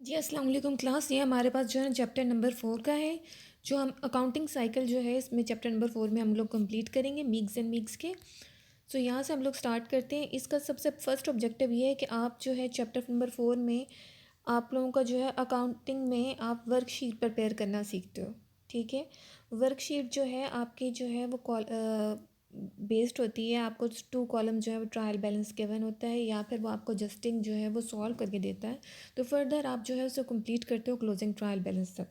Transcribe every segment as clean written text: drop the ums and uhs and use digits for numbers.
जी अस्सलाम वालेकुम क्लास। ये हमारे पास जो है चैप्टर नंबर 4 का है, जो हम अकाउंटिंग साइकिल जो है इसमें चैप्टर नंबर 4 में हम लोग कंप्लीट करेंगे मीग्स एंड मीग्स के। सो यहाँ से हम लोग स्टार्ट करते हैं। इसका सबसे फर्स्ट ऑब्जेक्टिव ये है कि आप जो है चैप्टर नंबर 4 में आप लोगों का जो है अकाउंटिंग में आप वर्कशीट प्रिपेयर करना सीखते हो। ठीक है, वर्कशीट जो है आपकी जो है वो बेस्ड होती है। आपको 2 कॉलम जो है वो ट्रायल बैलेंस गिवन होता है, या फिर वो आपको जस्टिंग जो है वो सॉल्व करके देता है। तो फर्दर आप जो है उसे कंप्लीट करते हो क्लोजिंग ट्रायल बैलेंस तक।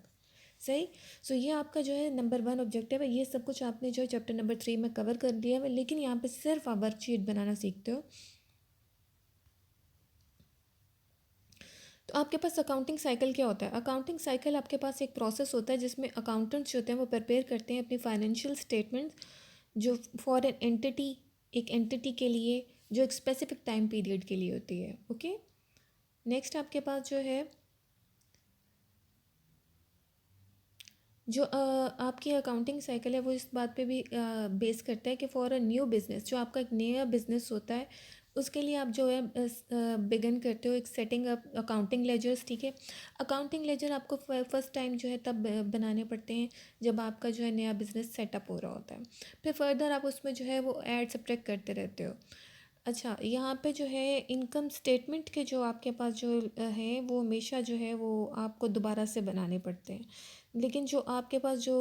सही। सो ये आपका जो है नंबर 1 ऑब्जेक्टिव है। ये सब कुछ आपने जो है चैप्टर नंबर 3 में कवर कर दिया है, लेकिन यहाँ पे सिर्फ आप वर्कशीट बनाना सीखते हो। तो आपके पास अकाउंटिंग साइकिल क्या होता है? अकाउंटिंग साइकिल आपके पास एक प्रोसेस होता है जिसमें अकाउंटेंट्स जो होते हैं वो प्रिपेयर करते हैं अपनी फाइनेंशियल स्टेटमेंट्स, जो फॉर एन एंटिटी, एक एंटिटी के लिए, जो एक स्पेसिफिक टाइम पीरियड के लिए होती है। ओके। नेक्स्ट आपके पास जो है जो आपकी अकाउंटिंग साइकिल है वो इस बात पे भी बेस करता है कि फॉर अ न्यू बिज़नेस, जो आपका एक नया बिज़नेस होता है उसके लिए आप जो है बिगिन करते हो एक सेटिंग अप अकाउंटिंग लेजर्स। ठीक है, अकाउंटिंग लेजर आपको फर्स्ट टाइम जो है तब बनाने पड़ते हैं जब आपका जो है नया बिज़नेस सेटअप हो रहा होता है। फिर फर्दर आप उसमें जो है वो ऐड सब्ट्रैक्ट करते रहते हो। अच्छा, यहाँ पे जो है इनकम स्टेटमेंट के जो आपके पास जो है वो हमेशा जो है वो आपको दोबारा से बनाने पड़ते हैं, लेकिन जो आपके पास जो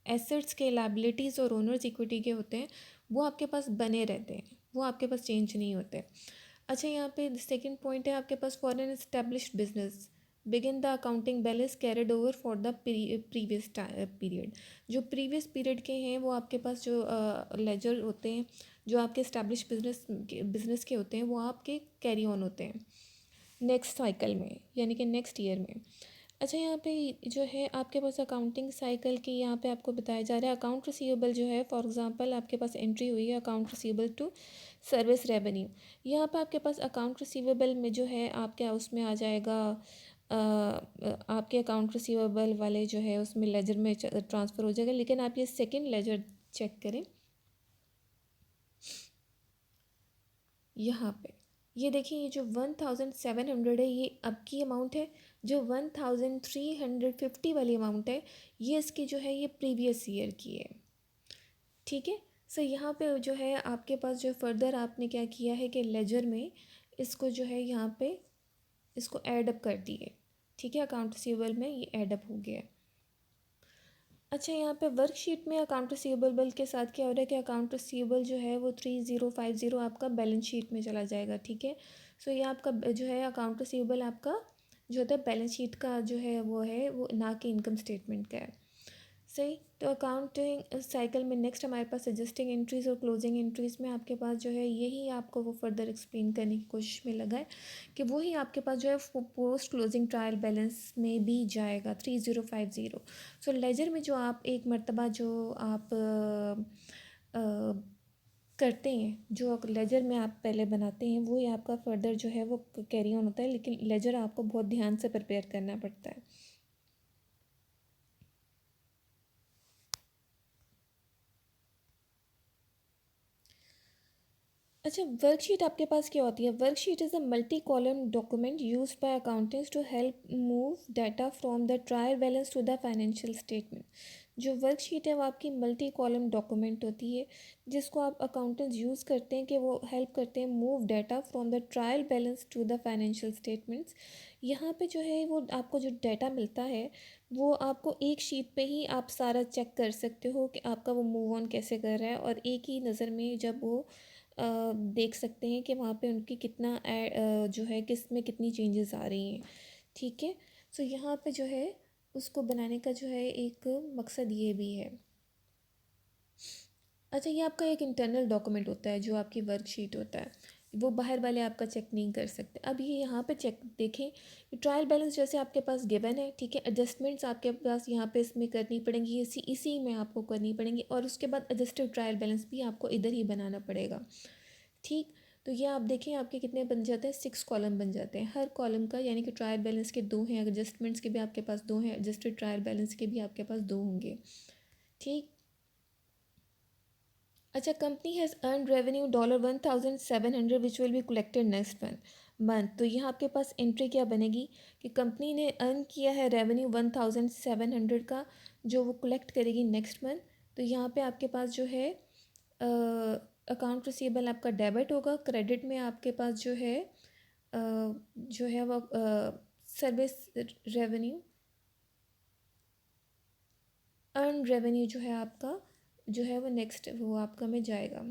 एसेट्स के लाइबिलिटीज़ और ओनर्स इक्विटी के होते हैं वो आपके पास बने रहते हैं, वो आपके पास चेंज नहीं होते। अच्छा, यहाँ पे सेकंड पॉइंट है आपके पास for an established business begin the accounting balance carried over for the previous period. जो प्रीवियस पीरियड के हैं वो आपके पास जो लेजर होते हैं, जो आपके इस्टेब्लिश बिजनेस के होते हैं वो आपके कैरी ऑन होते हैं नेक्स्ट साइकिल में, यानी कि नेक्स्ट ईयर में। अच्छा, यहाँ पे जो है आपके पास अकाउंटिंग साइकिल की यहाँ पे आपको बताया जा रहा है अकाउंट रिसीवेबल जो है, फॉर एग्जांपल आपके पास एंट्री हुई है account receivable to service revenue. यहाँ पे आपके पास अकाउंट रिसीवेबल में जो है आपके उसमें आ जाएगा आपके अकाउंट रिसीवेबल वाले जो है उसमें लेजर में ट्रांसफ़र हो जाएगा। लेकिन आप ये सेकेंड लेजर चेक करें, यहाँ पे ये देखिए, ये जो 1700 है ये अब की अमाउंट है। जो 1350 वाली अमाउंट है ये इसकी जो है ये प्रीवियस ईयर की है। ठीक है। सो यहाँ पे जो है आपके पास जो फर्दर आपने क्या किया है कि लेजर में इसको जो है यहाँ पे इसको ऐड अप कर दिए। ठीक है, अकाउंट रिसीवेबल में ये ऐड अप हो गया है। अच्छा, यहाँ पे वर्कशीट में अकाउंट रिसीवेबल के साथ क्या हो रहा है कि अकाउंट रिसीवेबल जो है वो 3050 आपका बैलेंस शीट में चला जाएगा। ठीक है। सो ये आपका जो है अकाउंट रिसीवेबल आपका जो होता है बैलेंस शीट का जो है वो ना कि इनकम स्टेटमेंट का है। सही। तो अकाउंटिंग साइकिल में नेक्स्ट हमारे पास एडजस्टिंग एंट्रीज़ और क्लोजिंग एंट्रीज़ में आपके पास जो है यही आपको वो फर्दर एक्सप्लेन करने की कोशिश में लगा है कि वही आपके पास जो है पोस्ट क्लोजिंग ट्रायल बैलेंस में भी जाएगा 3050। सो लेजर में जो आप एक मरतबा जो आप करते हैं, जो लेजर में आप पहले बनाते हैं वही आपका फर्दर जो है वो कैरी ऑन होता है, लेकिन लेजर आपको बहुत ध्यान से प्रिपेयर करना पड़ता है। अच्छा, वर्कशीट आपके पास क्या होती है? Worksheet is a multi column document used by accountants to help move data from the trial balance to the financial statement. जो वर्कशीट है वो आपकी मल्टी कॉलम डॉक्यूमेंट होती है जिसको आप अकाउंटेंट्स यूज़ करते हैं कि वो हेल्प करते हैं move data from the trial balance to the financial statements. यहाँ पे जो है वो आपको जो डाटा मिलता है वो आपको एक शीट पे ही आप सारा चेक कर सकते हो कि आपका वो मूव ऑन कैसे कर रहा है, और एक ही नज़र में जब वो देख सकते हैं कि वहाँ पे उनकी कितना जो है किस में कितनी चेंजेस आ रही हैं। ठीक है। सो यहाँ पे जो है उसको बनाने का जो है एक मकसद ये भी है। अच्छा, ये आपका एक इंटरनल डॉक्यूमेंट होता है जो आपकी वर्कशीट होता है, वो बाहर वाले आपका चेक नहीं कर सकते। अब ये यहाँ पे चेक देखें कि ट्रायल बैलेंस जैसे आपके पास गिवन है, ठीक है, एडजस्टमेंट्स आपके पास यहाँ पे इसमें करनी पड़ेंगी, इसी में आपको करनी पड़ेंगी, और उसके बाद एडजस्टेड ट्रायल बैलेंस भी आपको इधर ही बनाना पड़ेगा। ठीक। तो ये आप देखें आपके कितने बन जाते हैं, 6 कॉलम बन जाते हैं हर कॉलम का, यानी कि ट्रायल बैलेंस के 2 हैं, एडजस्टमेंट्स के भी आपके पास 2 हैं, एडजस्टेड ट्रायल बैलेंस के भी आपके पास 2 होंगे। ठीक। अच्छा, company has earn revenue $1700 which will be collected next month. Month, तो यहाँ आपके पास एंट्री क्या बनेगी कि कंपनी ने अर्न किया है रेवेन्यू 1700 का, जो वो कलेक्ट करेगी नेक्स्ट मंथ। तो यहाँ पे आपके पास जो है अकाउंट रिसीवेबल आपका डेबिट होगा, क्रेडिट में आपके पास जो है वो सर्विस रेवेन्यू, अर्न रेवेन्यू जो है आपका जो है वो नेक्स्ट वो आपका में जाएगा।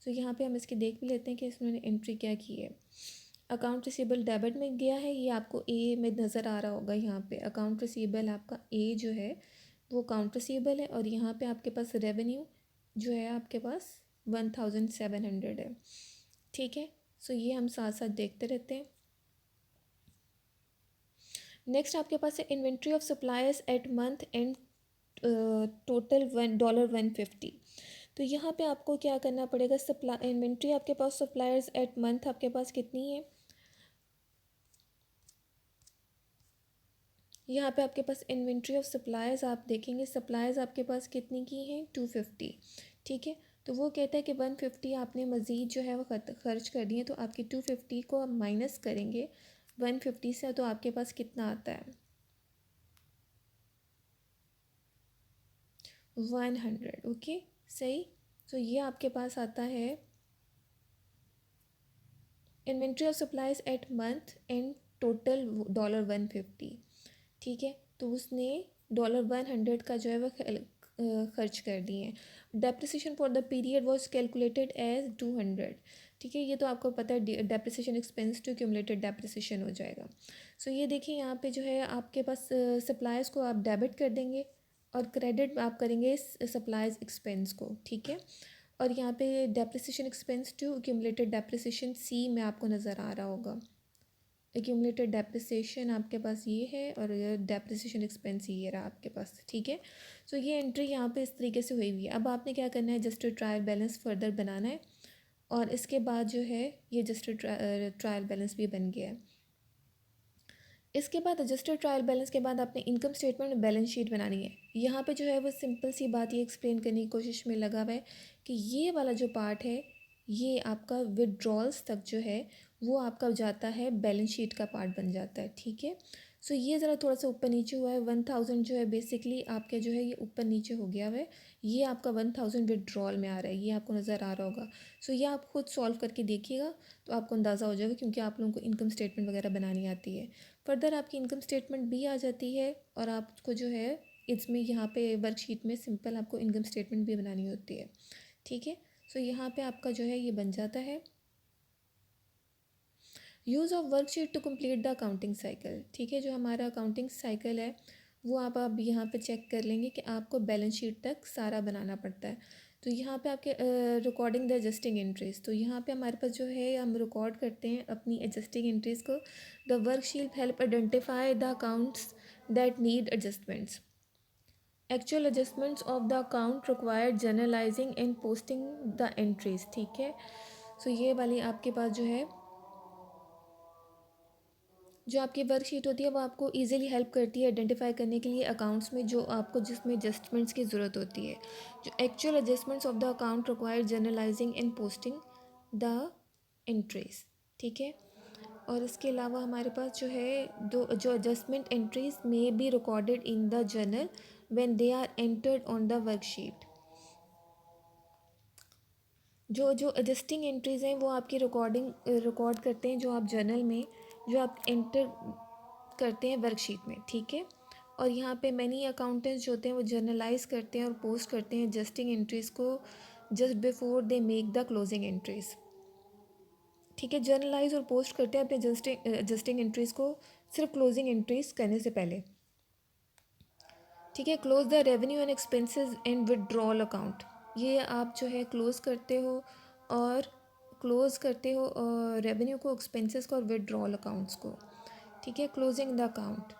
तो यहाँ पे हम इसकी देख भी लेते हैं कि इसमें एंट्री क्या की है। अकाउंट रिसीवेबल डेबिट में गया है, ये आपको ए में नज़र आ रहा होगा। यहाँ पे अकाउंट रिसीवेबल आपका ए जो है वो अकाउंट रिसीवेबल है, और यहाँ पे आपके पास रेवेन्यू जो है आपके पास 1700 है। ठीक है, सो ये हम साथ साथ देखते रहते हैं। नेक्स्ट आपके पास है inventory of suppliers at month end total $150। तो यहाँ पे आपको क्या करना पड़ेगा, इन्वेंट्री आपके पास सप्लायर्स एट मंथ आपके पास कितनी है, यहाँ पे आपके पास इन्वेंट्री ऑफ सप्लायर्स आप देखेंगे, सप्लायर्स आपके पास कितनी की हैं 250। ठीक है, तो वो कहता है कि 150 आपने मज़ीद जो है वो खर्च कर दिए, तो आपकी 250 को आप माइनस करेंगे 150 से, तो आपके पास कितना आता है 100। ओके, सही। तो ये आपके पास आता है inventory of supplies at month end total $150। ठीक है, तो उसने $100 का जो है वो खर्च कर दिए हैं। Depreciation for the period was calculated as 200। ठीक है, ये तो आपको पता है depreciation expense to cumulated depreciation हो जाएगा। सो ये देखिए यहाँ पे जो है आपके पास सप्लायर्स को आप डेबिट कर देंगे और क्रेडिट आप करेंगे सप्लायर्स एक्सपेंस को। ठीक है, और यहाँ पे depreciation expense to accumulated depreciation सी में आपको नज़र आ रहा होगा। एक्यूमुलेटेड डेप्रिसिएशन आपके पास ये है और डेप्रिसिएशन एक्सपेंस ये रहा आपके पास। ठीक है, सो ये एंट्री यहाँ पे इस तरीके से हुई हुई है। अब आपने क्या करना है, जस्ट ट्रायल बैलेंस फर्दर बनाना है, और इसके बाद जो है ये जस्ट ट्रायल बैलेंस भी बन गया है। इसके बाद एडजस्टेड ट्रायल बैलेंस के बाद आपने इनकम स्टेटमेंट और बैलेंस शीट बनानी है। यहाँ पे जो है वो सिंपल सी बात ये एक्सप्लेन करने की कोशिश में लगा हुआ है कि ये वाला जो पार्ट है ये आपका विड्रॉल्स तक जो है वो आपका जाता है बैलेंस शीट का पार्ट बन जाता है। ठीक है, सो ये ज़रा थोड़ा सा ऊपर नीचे हुआ है, 1000 जो है बेसिकली आपके जो है ये ऊपर नीचे हो गया हुआ है, ये आपका 1000 विड्रॉल में आ रहा है, ये आपको नज़र आ रहा होगा। सो ये आप खुद सॉल्व करके देखिएगा तो आपको अंदाज़ा हो जाएगा, क्योंकि आप लोगों को इनकम स्टेटमेंट वगैरह बनानी आती है। फर्दर आपकी इनकम स्टेटमेंट भी आ जाती है, और आपको जो है इसमें यहाँ पे वर्कशीट में सिंपल आपको इनकम स्टेटमेंट भी बनानी होती है। ठीक है, सो यहाँ पे आपका जो है ये बन जाता है use of worksheet to complete the accounting cycle. ठीक है, जो हमारा अकाउंटिंग साइकिल है वो आप यहाँ पे चेक कर लेंगे कि आपको बैलेंस शीट तक सारा बनाना पड़ता है। तो यहाँ पे आपके रिकॉर्डिंग द एडजस्टिंग एंट्रीज, तो यहाँ पे हमारे पास जो है हम रिकॉर्ड करते हैं अपनी एडजस्टिंग एंट्रीज को। The worksheet help identify the accounts that need adjustments, actual adjustments of the account required journalising and posting the entries. ठीक है, सो ये वाली आपके पास जो है जो आपकी वर्कशीट होती है वो आपको इजीली हेल्प करती है आइडेंटिफाई करने के लिए अकाउंट्स में जो आपको जिसमें एडजस्टमेंट्स की ज़रूरत होती है, जो actual adjustments of the account require journalising and posting the entries. ठीक है, और इसके अलावा हमारे पास जो है दो जो एडजस्टमेंट एंट्रीज में be recorded in the journal when they are entered on the worksheet. जो जो एडजस्टिंग एंट्रीज़ हैं वो आपकी रिकॉर्ड करते हैं जो आप जर्नल में जो आप एंटर करते हैं वर्कशीट में। ठीक है, और यहाँ पे मैनी अकाउंटेंट्स जो होते हैं वो जर्नलाइज करते हैं और पोस्ट करते हैं एडजस्टिंग एंट्रीज़ को just before they make the closing entries. ठीक है, जर्नलाइज और पोस्ट करते हैं अपने एडजस्टिंग एंट्रीज़ को सिर्फ क्लोजिंग एंट्रीज करने से पहले। ठीक है, close the revenue and expenses and withdrawal account, ये आप जो है क्लोज़ करते हो, और क्लोज़ करते हो रेवेन्यू को, एक्सपेंसेस को और विदड्रॉल अकाउंट्स को। ठीक है, closing the account,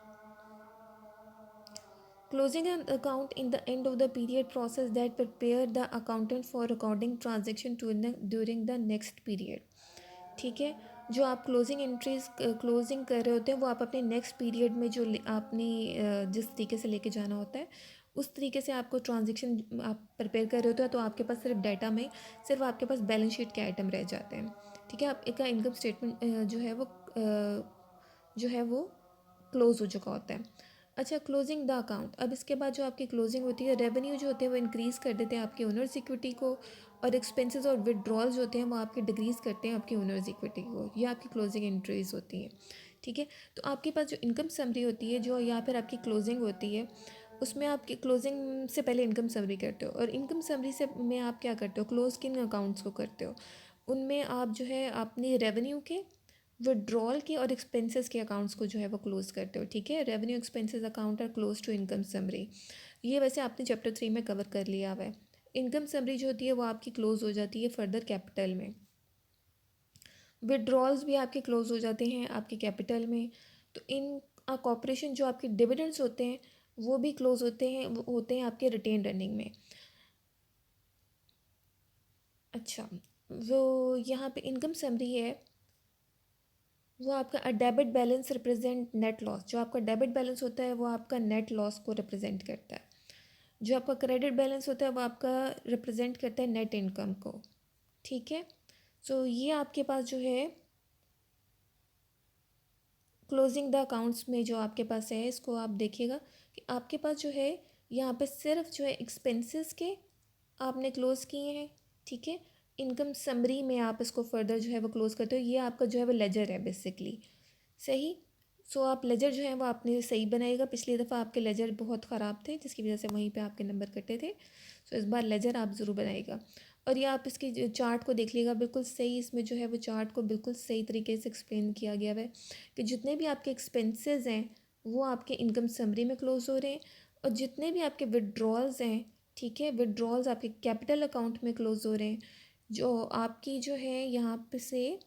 closing an account in the end of the period process that prepare the accountant for recording transaction during the next period. ठीक है, जो आप क्लोजिंग एंट्रीज क्लोजिंग कर रहे होते हैं वो आप अपने नेक्स्ट पीरियड में जो आपने जिस तरीके से लेके जाना होता है उस तरीके से आपको ट्रांजेक्शन आप प्रिपेयर कर रहे होते हैं, तो आपके पास सिर्फ डाटा में सिर्फ आपके पास बैलेंस शीट के आइटम रह जाते हैं। ठीक है, आप एक इनकम स्टेटमेंट जो है वो जो है वो क्लोज़ हो चुका होता है। अच्छा, क्लोजिंग द अकाउंट। अब इसके बाद जो आपकी क्लोजिंग होती है, रेवेन्यू जो होते हैं वो इंक्रीज़ कर देते हैं आपके ओनर्स इक्विटी को, और एक्सपेंसेस और विड्रॉल जो होते हैं वो आपके डिक्रीज़ करते हैं आपकी ओनर्स इक्विटी को। ये आपकी क्लोजिंग एंट्रीज होती हैं। ठीक है, तो आपके पास जो इनकम समरी होती है जो, या फिर आपकी क्लोजिंग होती है, उसमें आपकी क्लोजिंग से पहले इनकम समरी करते हो, और इनकम समरी से में आप क्या करते हो, क्लोज किन अकाउंट्स को करते हो, उनमें आप जो है अपनी रेवेन्यू के, विड्रॉल के और एक्सपेंसेस के अकाउंट्स को जो है वो क्लोज करते हो। ठीक है, revenue expenses account are close to income summary. ये वैसे आपने चैप्टर 3 में कवर कर लिया हुआ है। इनकम समरी जो होती है वो आपकी क्लोज हो जाती है फर्दर कैपिटल में। विड्रॉल्स भी आपके क्लोज हो जाते हैं आपके कैपिटल में। तो इन कॉर्पोरेशन जो आपके डिविडेंड्स होते हैं वो भी क्लोज होते हैं, वो होते हैं आपके रिटेन रनिंग में। अच्छा, वो यहाँ पे इनकम समरी है, वो आपका debit balance represent net loss. जो आपका डेबिट बैलेंस होता है वो आपका नेट लॉस को रिप्रेजेंट करता है। जो आपका क्रेडिट बैलेंस होता है वो आपका रिप्रेजेंट करता है नेट इनकम को। ठीक है, सो ये आपके पास जो है क्लोजिंग द अकाउंट्स में जो आपके पास है, इसको आप देखिएगा कि आपके पास जो है यहाँ पे सिर्फ जो है एक्सपेंसेस के आपने क्लोज किए हैं। ठीक है, इनकम समरी में आप इसको फर्दर जो है वो क्लोज करते हो। ये आपका जो है वो लेजर है बेसिकली। सही। सो आप लेजर जो है वो आपने सही बनाएगा। पिछली दफ़ा आपके लेजर बहुत ख़राब थे जिसकी वजह से वहीं पे आपके नंबर कटे थे। सो इस बार लेजर आप ज़रूर बनाएगा। और ये आप इसकी जो चार्ट को देख लीजिएगा, बिल्कुल सही इसमें जो है वो चार्ट को बिल्कुल सही तरीके से एक्सप्लेन किया गया है कि जितने भी आपके एक्सपेंसेस हैं वो आपके इनकम समरी में क्लोज हो रहे हैं, और जितने भी आपके विड्रॉल्स हैं, ठीक है, विड्रॉल्स आपके कैपिटल अकाउंट में क्लोज हो रहे हैं। जो आपकी जो है यहाँ पे से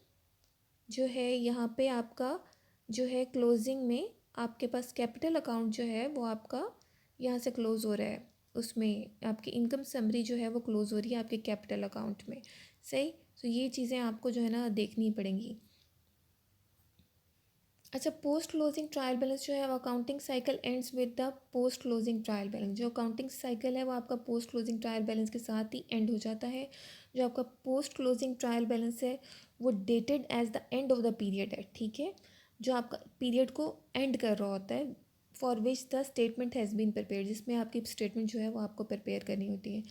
जो है यहाँ पे आपका जो है क्लोजिंग में आपके पास कैपिटल अकाउंट जो है वो आपका यहाँ से क्लोज़ हो रहा है, उसमें आपकी इनकम समरी जो है वो क्लोज़ हो रही है आपके कैपिटल अकाउंट में। सही। तो ये चीज़ें आपको जो है ना देखनी पड़ेंगी। अच्छा, पोस्ट क्लोजिंग ट्रायल बैलेंस जो है वो accounting cycle ends with the post closing trial balance. जो अकाउंटिंग साइकिल है वो आपका पोस्ट क्लोजिंग ट्रायल बैलेंस के साथ ही एंड हो जाता है। जो आपका पोस्ट क्लोजिंग ट्रायल बैलेंस है वो dated as the end of the period है। ठीक है, जो आपका पीरियड को एंड कर रहा होता है, for which the statement has been prepare, जिसमें आपकी स्टेटमेंट जो है वो आपको प्रिपेयर करनी होती है।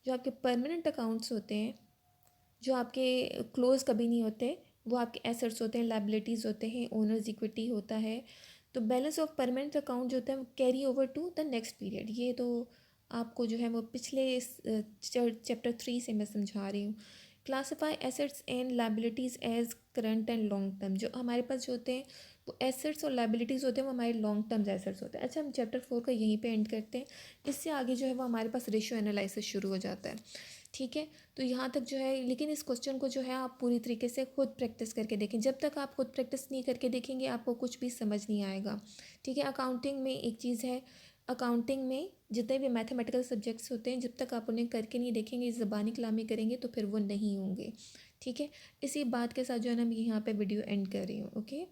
जो आपके परमानेंट अकाउंट्स होते हैं जो आपके क्लोज कभी नहीं होते, वो आपके एसेट्स होते हैं, लाइबिलिटीज़ होते हैं, ओनर्स इक्विटी होता है। तो बैलेंस ऑफ परमानेंट अकाउंट जो होता है वो carry over to the next period. ये तो आपको जो है वो पिछले चैप्टर 3 से मैं समझा रही हूँ। Classify assets and liabilities as current and long term. जो हमारे पास जो होते हैं वो एसेट्स और लाइबिलिटीज़ होते हैं वो हमारे लॉन्ग टर्म एसेट्स होते हैं। अच्छा, हम चैप्टर 4 का यहीं पे एंड करते हैं। इससे आगे जो है वो हमारे पास रेशियो एनालिसिस शुरू हो जाता है। ठीक है, तो यहाँ तक जो है, लेकिन इस क्वेश्चन को जो है आप पूरी तरीके से खुद प्रैक्टिस करके देखें। जब तक आप खुद प्रैक्टिस नहीं करके देखेंगे आपको कुछ भी समझ नहीं आएगा। ठीक है, अकाउंटिंग में एक चीज़ है, अकाउंटिंग में जितने भी मैथमेटिकल सब्जेक्ट्स होते हैं जब तक आप उन्हें करके नहीं देखेंगे, ज़बानी कलामी करेंगे तो फिर वो नहीं होंगे। ठीक है, इसी बात के साथ जो है ना मैं यहाँ पे वीडियो एंड कर रही हूँ। ओके।